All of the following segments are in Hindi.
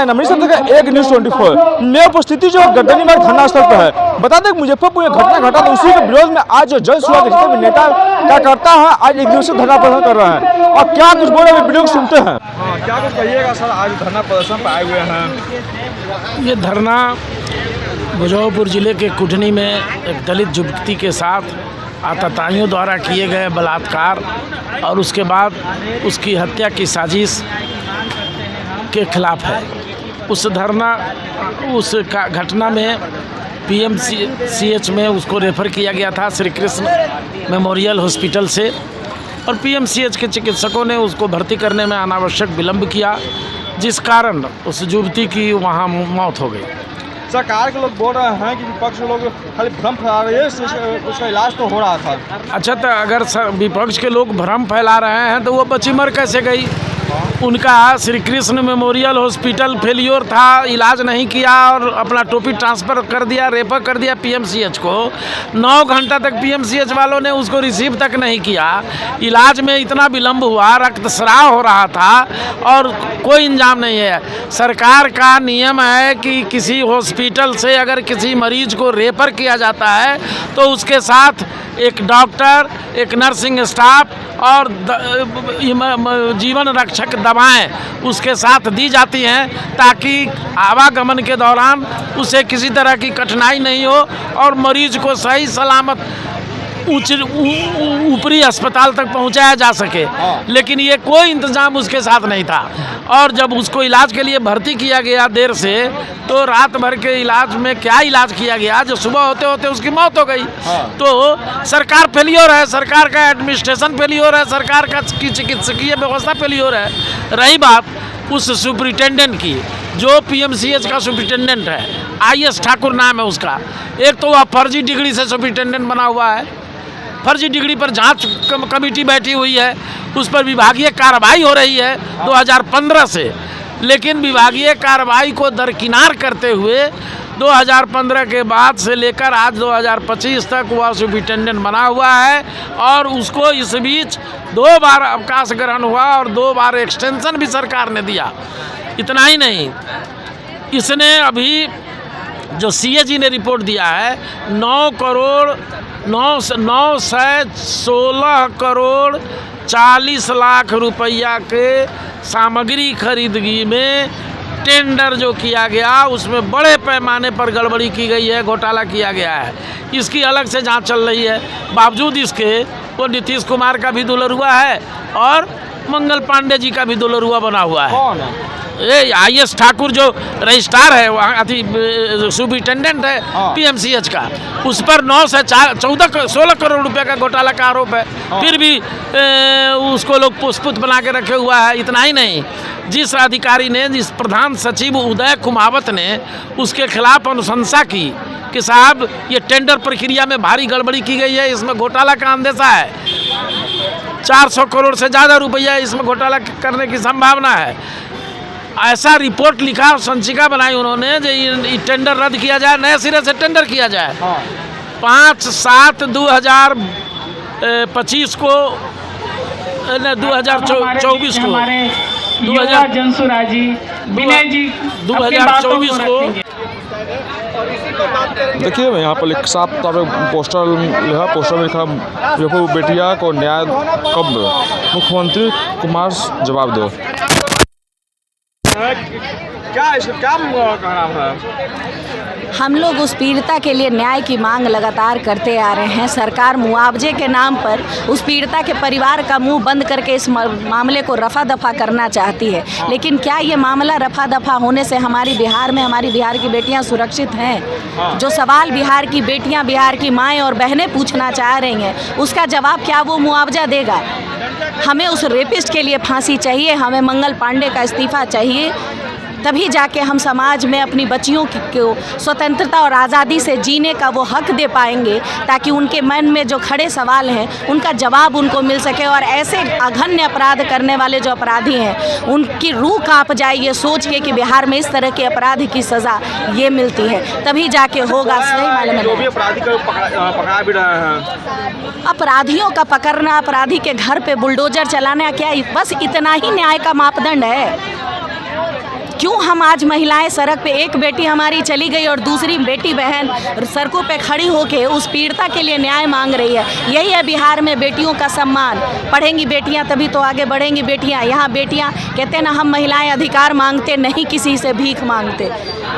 एक न्यूज़ 24 में उपस्थिति जो गर्दनी मार्ग धरना स्थल पर है। बता दें मुजफ्फरपुर में घटना घटा तो उसी के विरोध में आज जो जल सुराग जितने भी नेता क्या करता है आज एक दिवसीय धरना प्रदर्शन कर रहे हैं और क्या कुछ बोल रहे वीडियो सुनते हैं। क्या कुछ कहिएगा सर, आज धरना प्रदर्शन पर आए हुए हैं। ये धरना मुजफ्फरपुर जिले के कुटनी में एक दलित युवती के साथ आतताइयों द्वारा किए गए बलात्कार और उसके बाद उसकी हत्या की साजिश के खिलाफ है। उस घटना में PMCH में उसको रेफ़र किया गया था श्री कृष्ण मेमोरियल हॉस्पिटल से और PMCH के चिकित्सकों ने उसको भर्ती करने में अनावश्यक विलंब किया, जिस कारण उस युवती की वहाँ मौत हो गई। सरकार के लोग बोल रहे हैं कि विपक्ष के लोग खाली भ्रम फैला रहे हैं, उसका इलाज तो हो रहा था। अच्छा, तो अगर विपक्ष के लोग भ्रम फैला रहे हैं तो वो बच्ची मर कैसे गई? उनका Shri Krishna memorial hospital failure था, इलाज नहीं किया और अपना टोपी ट्रांसफ़र कर दिया, रेफर कर दिया PMCH को। 9 घंटा तक PMCH वालों ने उसको रिसीव तक नहीं किया। इलाज में इतना विलंब हुआ, रक्तस्राव हो रहा था और कोई इंजाम नहीं है। सरकार का नियम है कि किसी हॉस्पिटल से अगर किसी मरीज को रेफर किया जाता है तो उसके साथ एक डॉक्टर, एक नर्सिंग स्टाफ और जीवन रक्षक दवाएं उसके साथ दी जाती हैं ताकि आवागमन के दौरान उसे किसी तरह की कठिनाई नहीं हो और मरीज को सही सलामत ऊपरी अस्पताल तक पहुंचाया जा सके। लेकिन ये कोई इंतजाम उसके साथ नहीं था और जब उसको इलाज के लिए भर्ती किया गया देर से तो रात भर के इलाज में क्या इलाज किया गया, जो सुबह होते होते उसकी मौत हो गई। तो सरकार फेलियर है, सरकार का एडमिनिस्ट्रेशन फेलियर है, सरकार का चिकित्सकीय व्यवस्था फेलियर है। रही बात उस सुपरिटेंडेंट की जो PMCH का सुपरिटेंडेंट है, IS ठाकुर नाम है उसका। एक तो वह फर्जी डिग्री से सुपरिटेंडेंट बना हुआ है, फर्जी डिग्री पर जांच कमेटी बैठी हुई है, उस पर विभागीय कार्रवाई हो रही है 2015 से। लेकिन विभागीय कार्रवाई को दरकिनार करते हुए 2015 के बाद से लेकर आज 2025 तक वह सुपरिटेंडेंट बना हुआ है और उसको इस बीच 2 बार अवकाश ग्रहण हुआ और 2 बार एक्सटेंशन भी सरकार ने दिया। इतना ही नहीं, इसने अभी जो CAG ने रिपोर्ट दिया है 916 करोड़ 40 लाख रुपया के सामग्री खरीदगी में टेंडर जो किया गया उसमें बड़े पैमाने पर गड़बड़ी की गई है, घोटाला किया गया है। इसकी अलग से जांच चल रही है। बावजूद इसके वो नीतीश कुमार का भी दुलरुआ है और मंगल पांडे जी का भी दुलरुआ बना हुआ है। कौन है? IS ठाकुर जो रजिस्ट्रार है, वहाँ सुपरिटेंडेंट है PMCH का, उस पर 9 से 16 करोड़ रुपए का घोटाला का आरोप है। फिर भी उसको लोग पुष्पुत बना के रखे हुआ है। इतना ही नहीं, जिस अधिकारी ने, जिस प्रधान सचिव उदय कुमावत ने उसके खिलाफ अनुशंसा की कि साहब ये टेंडर प्रक्रिया में भारी गड़बड़ी की गई है, इसमें घोटाला का अंदेशा है, 400 करोड़ से ज़्यादा रुपया इसमें घोटाला करने की संभावना है, ऐसा रिपोर्ट लिखा और संचिका बनाई उन्होंने जो ये टेंडर रद्द किया जाए, नए सिरे से टेंडर किया जाए। 5/7/2025 को 2024 को 2024 को देखिए यहाँ पर एक साफ तौर पर पोस्टर में लिखा मुजफ्फरपुर बेटिया को न्याय कब, मुख्यमंत्री कुमार जवाब दो। क्या कहना है? हम लोग उस पीड़िता के लिए न्याय की मांग लगातार करते आ रहे हैं। सरकार मुआवजे के नाम पर उस पीड़िता के परिवार का मुंह बंद करके इस मामले को रफा दफा करना चाहती है। लेकिन क्या ये मामला रफा दफा होने से हमारी बिहार की बेटियां सुरक्षित हैं? जो सवाल बिहार की बेटियां, बिहार की माएँ और बहनें पूछना चाह रही हैं, उसका जवाब क्या वो मुआवजा देगा? हमें उस रेपिस्ट के लिए फांसी चाहिए, हमें मंगल पांडे का इस्तीफा चाहिए, तभी जाके हम समाज में अपनी बच्चियों को स्वतंत्रता और आज़ादी से जीने का वो हक दे पाएंगे, ताकि उनके मन में जो खड़े सवाल हैं उनका जवाब उनको मिल सके और ऐसे अघन्य अपराध करने वाले जो अपराधी हैं उनकी रूह कांप जाए ये सोच के कि बिहार में इस तरह के अपराध की सज़ा ये मिलती है, तभी जाके होगा सही मायने में। अपराधी को पकड़ा भी रहे हैं। अपराधियों का पकड़ना, अपराधी के घर पे बुलडोजर चलाना, क्या बस इतना ही न्याय का मापदंड है? क्यों हम आज महिलाएं सड़क पे, एक बेटी हमारी चली गई और दूसरी बेटी बहन सड़कों पे खड़ी होके उस पीड़िता के लिए न्याय मांग रही है। यही है बिहार में बेटियों का सम्मान। पढ़ेंगी बेटियां तभी तो आगे बढ़ेंगी बेटियां। यहाँ बेटियां कहते हैं ना, हम महिलाएं अधिकार मांगते नहीं, किसी से भीख मांगते,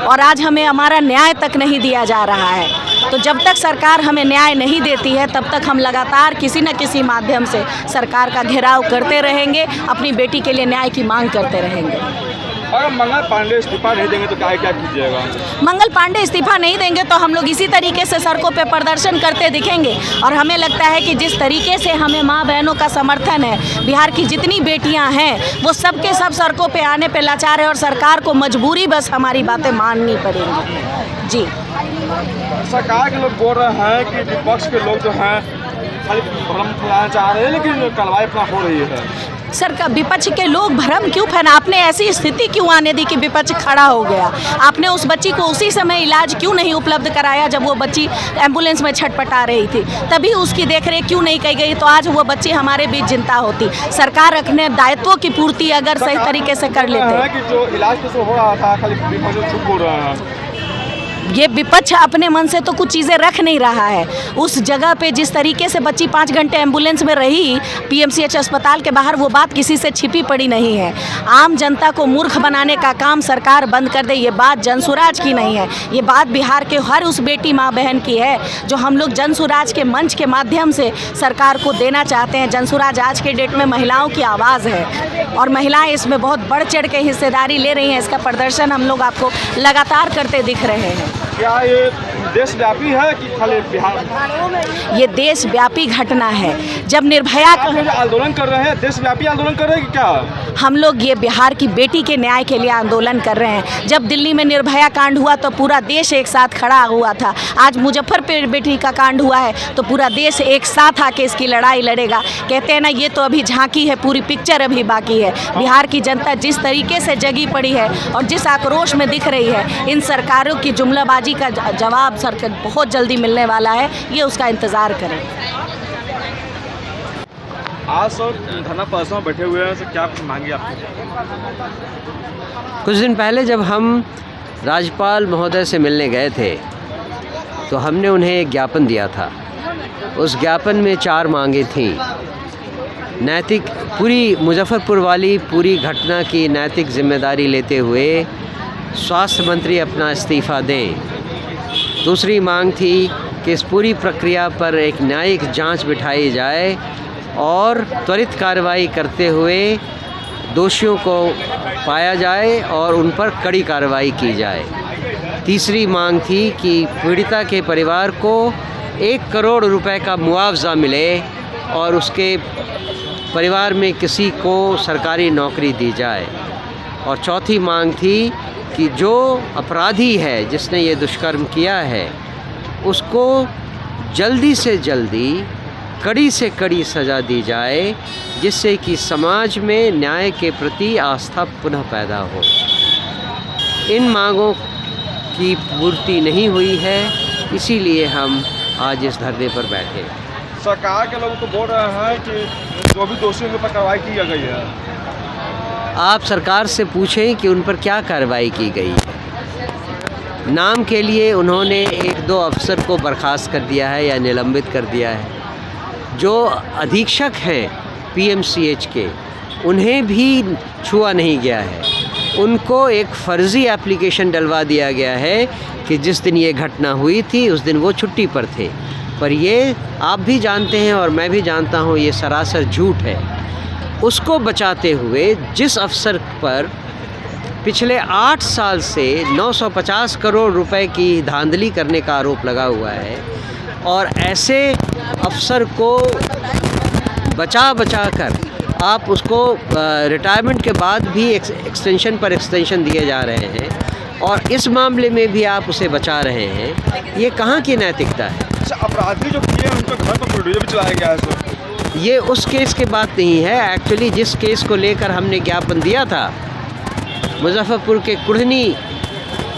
और आज हमें हमारा न्याय तक नहीं दिया जा रहा है। तो जब तक सरकार हमें न्याय नहीं देती है तब तक हम लगातार किसी न किसी माध्यम से सरकार का घेराव करते रहेंगे, अपनी बेटी के लिए न्याय की मांग करते रहेंगे। अगर मंगल पांडे इस्तीफा नहीं देंगे तो क्या कीजिएगा? मंगल पांडे इस्तीफा नहीं देंगे तो हम लोग इसी तरीके से सड़कों पे प्रदर्शन करते दिखेंगे। और हमें लगता है कि जिस तरीके से हमें माँ बहनों का समर्थन है, बिहार की जितनी बेटियां हैं वो सब के सब सड़कों पे आने पे लाचार है, और सरकार को मजबूरी बस हमारी बातें माननी पड़ेंगी। जी, सरकार के लोग बोल रहे हैं कि विपक्ष के लोग जो हैं खाली भ्रम फैलाना चाह रहे हैं, लेकिन कार्रवाई अपना हो रही है। सरकार, विपक्ष के लोग भ्रम क्यों फैला? आपने ऐसी स्थिति क्यों आने दी कि विपक्ष खड़ा हो गया? आपने उस बच्ची को उसी समय इलाज क्यों नहीं उपलब्ध कराया जब वो बच्ची एम्बुलेंस में छटपटा रही थी? तभी उसकी देखरेख क्यों नहीं की गई? तो आज वो बच्ची हमारे बीच जिंदा होती। सरकार अपने दायित्वों की पूर्ति अगर सही तरीके से कर लेते। कि जो इलाज तो हो रहा था, खाली विपक्ष झूठ बोल रहे हैं। ये विपक्ष अपने मन से तो कुछ चीज़ें रख नहीं रहा है। उस जगह पे जिस तरीके से बच्ची 5 घंटे एम्बुलेंस में रही पीएमसीएच अस्पताल के बाहर, वो बात किसी से छिपी पड़ी नहीं है। आम जनता को मूर्ख बनाने का काम सरकार बंद कर दे। ये बात जनसुराज की नहीं है, ये बात बिहार के हर उस बेटी माँ बहन की है जो हम लोग जनसुराज के मंच के माध्यम से सरकार को देना चाहते हैं। जनसुराज आज के डेट में महिलाओं की आवाज़ है और महिलाएं इसमें बहुत बढ़ चढ़ के हिस्सेदारी ले रही हैं। इसका प्रदर्शन हम लोग आपको लगातार करते दिख रहे हैं। क्या ये देशव्यापी है कि खाली बिहार? ये देशव्यापी घटना है। जब निर्भया आंदोलन कर रहे हैं, देशव्यापी आंदोलन कर रहे हैं कि क्या? हम लोग ये बिहार की बेटी के न्याय के लिए आंदोलन कर रहे हैं। जब दिल्ली में निर्भया कांड हुआ तो पूरा देश एक साथ खड़ा हुआ था। आज मुजफ्फरपुर बेटी का कांड हुआ है तो पूरा देश एक साथ आके इसकी लड़ाई लड़ेगा। कहते हैं ना, ये तो अभी झांकी है, पूरी पिक्चर अभी बाकी है। बिहार की जनता जिस तरीके से जगी पड़ी है और जिस आक्रोश में दिख रही है, इन सरकारों की जुमलाबाजी का जवाब सरकार बहुत जल्दी मिलने वाला है। ये उसका इंतज़ार करें। आज सर धरना प्रदर्शन में बैठे हुए हैं, सर क्या मांगे आपको? कुछ दिन पहले जब हम राज्यपाल महोदय से मिलने गए थे तो हमने उन्हें एक ज्ञापन दिया था। उस ज्ञापन में 4 मांगे थीं। नैतिक, पूरी मुजफ्फरपुर वाली पूरी घटना की नैतिक जिम्मेदारी लेते हुए स्वास्थ्य मंत्री अपना इस्तीफ़ा दें। दूसरी मांग थी कि इस पूरी प्रक्रिया पर एक न्यायिक जांच बिठाई जाए और त्वरित कार्रवाई करते हुए दोषियों को पाया जाए और उन पर कड़ी कार्रवाई की जाए। तीसरी मांग थी कि पीड़िता के परिवार को 1 करोड़ रुपए का मुआवजा मिले और उसके परिवार में किसी को सरकारी नौकरी दी जाए। और चौथी मांग थी कि जो अपराधी है जिसने ये दुष्कर्म किया है उसको जल्दी से जल्दी, कड़ी से कड़ी सज़ा दी जाए, जिससे कि समाज में न्याय के प्रति आस्था पुनः पैदा हो। इन मांगों की पूर्ति नहीं हुई है, इसीलिए हम आज इस धरने पर बैठे। सरकार के लोग तो बोल रहे हैं कि जो भी दोषियों के ऊपर कार्रवाई की गई है। आप सरकार से पूछें कि उन पर क्या कार्रवाई की गई है। नाम के लिए उन्होंने 1-2 अफसर को बर्खास्त कर दिया है या निलंबित कर दिया है। जो अधीक्षक हैं पीएमसीएच के, उन्हें भी छुआ नहीं गया है। उनको एक फ़र्ज़ी एप्लीकेशन डलवा दिया गया है कि जिस दिन ये घटना हुई थी उस दिन वो छुट्टी पर थे। पर ये आप भी जानते हैं और मैं भी जानता हूँ, ये सरासर झूठ है। उसको बचाते हुए जिस अफसर पर पिछले 8 साल से 950 करोड़ रुपए की धांधली करने का आरोप लगा हुआ है, और ऐसे अफसर को बचा कर आप उसको रिटायरमेंट के बाद भी एक्सटेंशन पर एक्सटेंशन दिए जा रहे हैं, और इस मामले में भी आप उसे बचा रहे हैं। ये कहाँ की नैतिकता है? अच्छा, अपराधी जो किए हैं उनके घर पर बुलडोजर भी चलाया गया है सर। ये उस केस की बात नहीं है। एक्चुअली जिस केस को लेकर हमने ज्ञापन दिया था, मुजफ्फरपुर के कुढ़नी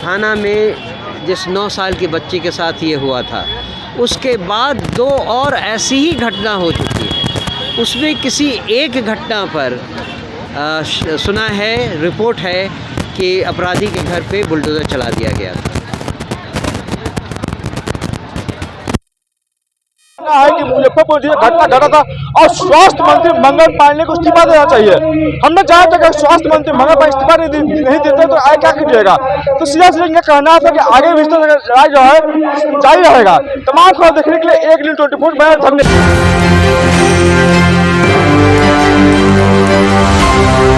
थाना में जिस 9 साल के बच्चे के साथ ये हुआ था, उसके बाद 2 और ऐसी ही घटना हो चुकी है। उसमें किसी एक घटना पर सुना है, रिपोर्ट है कि अपराधी के घर पे बुलडोज़र चला दिया गया था। है कि मुजफ्फरपुर जिले घटना घटा था और स्वास्थ्य मंत्री मंगल पांडे को इस्तीफा देना चाहिए। हमने जाना था कि स्वास्थ्य मंत्री मंगल पांडे इस्तीफा नहीं देते तो आगे क्या कीजिएगा। तो सीधा सीधा इनका कहना था कि आगे भी इस तरह लड़ाई जो है जारी रहेगा। तमाम खबर देखने के लिए 1 न्यूज़ 24 में